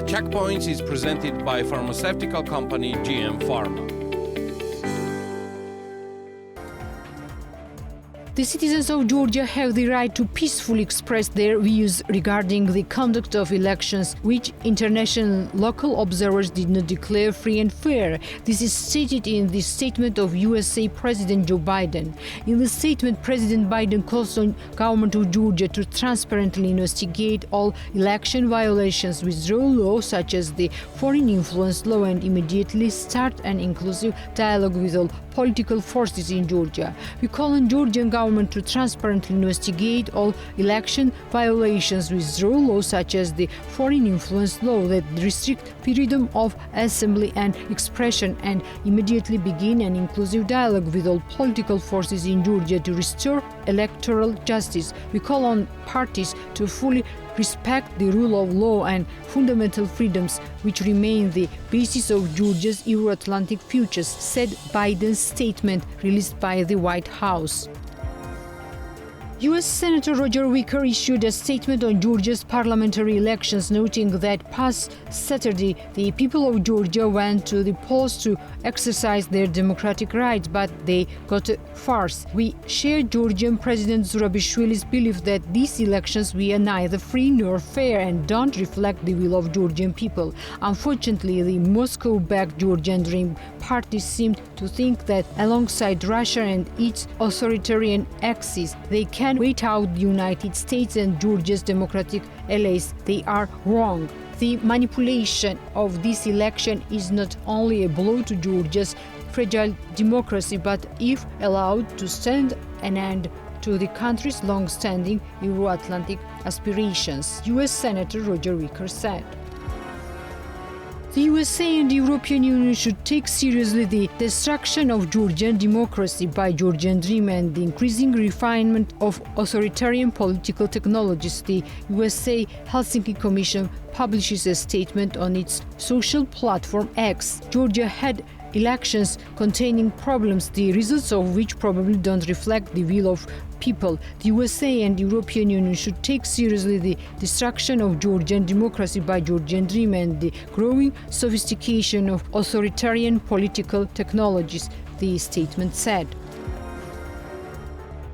Checkpoints is presented by pharmaceutical company GM Pharma. The citizens of Georgia have the right to peacefully express their views regarding the conduct of elections, which international local observers did not declare free and fair. This is stated in the statement of USA President Joe Biden. In the statement, President Biden calls on government of Georgia to transparently investigate all election violations, withdraw laws such as the foreign influence law, and immediately start an inclusive dialogue with all political forces in Georgia. We call on Georgian government to transparently investigate all election violations, withdraw laws such as the foreign influence law that restrict freedom of assembly and expression, and immediately begin an inclusive dialogue with all political forces in Georgia to restore electoral justice. We call on parties to fully respect the rule of law and fundamental freedoms, which remain the basis of Georgia's Euro-Atlantic futures, said Biden's statement released by the White House. U.S. Senator Roger Wicker issued a statement on Georgia's parliamentary elections, noting that past Saturday, the people of Georgia went to the polls to exercise their democratic rights, but they got a farce. We share Georgian President Zurabishvili's belief that these elections were neither free nor fair and don't reflect the will of Georgian people. Unfortunately, the Moscow-backed Georgian Dream Party seemed to think that alongside Russia and its authoritarian axis, they can wait out the United States and Georgia's democratic allies. They are wrong. The manipulation of this election is not only a blow to Georgia's fragile democracy, but if allowed to stand an end to the country's long-standing Euro-Atlantic aspirations, U.S. Senator Roger Wicker said. The USA and the European Union should take seriously the destruction of Georgian democracy by Georgian Dream and the increasing refinement of authoritarian political technologies. The USA Helsinki Commission publishes a statement on its social platform X. Georgia had elections containing problems, the results of which probably don't reflect the will of people. The USA and the European Union should take seriously the destruction of Georgian democracy by Georgian Dream and the growing sophistication of authoritarian political technologies, the statement said.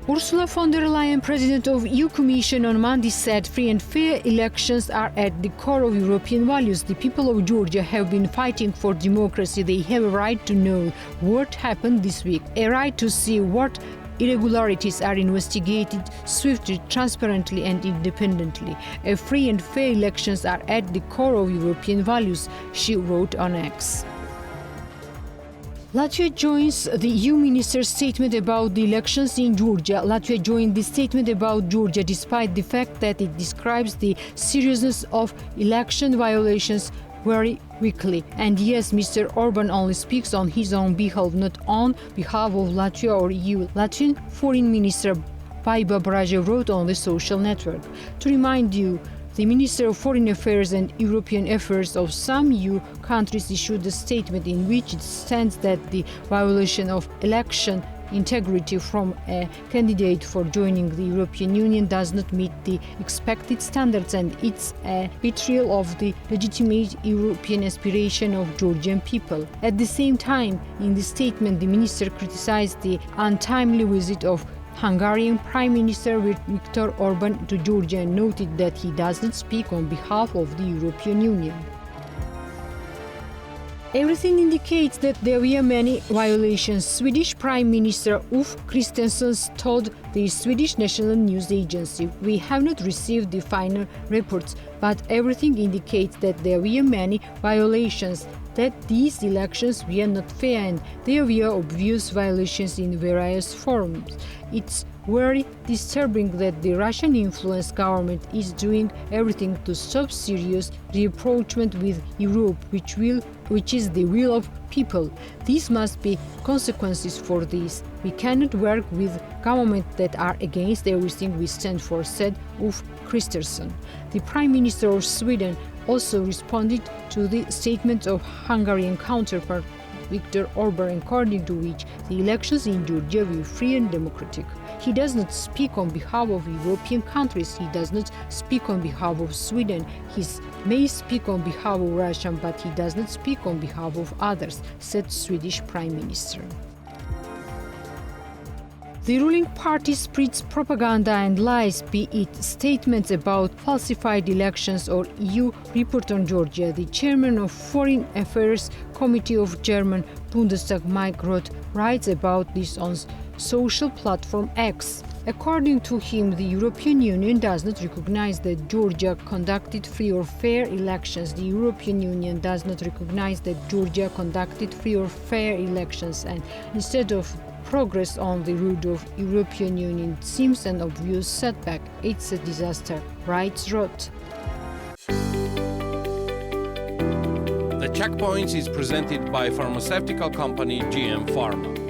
Ursula von der Leyen, President of EU Commission, on Monday said free and fair elections are at the core of European values. The people of Georgia have been fighting for democracy. They have a right to know what happened this week, a right to see what irregularities are investigated swiftly, transparently and independently. A free and fair elections are at the core of European values, she wrote on X. Latvia joins the EU minister's statement about the elections in Georgia. Latvia joined the statement about Georgia despite the fact that it describes the seriousness of election violations very weakly. And yes, Mr. Orban only speaks on his own behalf, not on behalf of Latvia or EU. Latvian Foreign Minister Paiba Braja wrote on the social network. To remind you, the Minister of Foreign Affairs and European Affairs of some EU countries issued a statement in which it stands that the violation of election integrity from a candidate for joining the European Union does not meet the expected standards, and it's a betrayal of the legitimate European aspiration of Georgian people. At the same time, in the statement, the minister criticized the untimely visit of Hungarian Prime Minister Viktor Orban to Georgia and noted that he does not speak on behalf of the European Union. Everything indicates that there were many violations, Swedish Prime Minister Ulf Kristersson told the Swedish National News Agency. We have not received the final reports, but everything indicates that there were many violations, that these elections were not fair and there were obvious violations in various forms. It's very disturbing that the Russian-influenced government is doing everything to stop serious rapprochement with Europe, which is the will of people. These must be consequences for this. We cannot work with governments that are against everything we stand for, said Ulf Kristersson. The Prime Minister of Sweden also responded to the statement of Hungarian counterpart Viktor Orban, according to which the elections in Georgia were free and democratic. He does not speak on behalf of European countries. He does not speak on behalf of Sweden. He may speak on behalf of Russia, but he does not speak on behalf of others, said Swedish Prime Minister. The ruling party spreads propaganda and lies, be it statements about falsified elections or EU report on Georgia. The chairman of Foreign Affairs Committee of German Bundestag, Mike Roth, writes about this on social platform X. According to him, the European Union does not recognize that Georgia conducted free or fair elections. The European Union does not recognize that Georgia conducted free or fair elections, and instead of progress on the road of European Union seems an obvious setback. It's a disaster, writes Roth. The Checkpoints is presented by pharmaceutical company GM Pharma.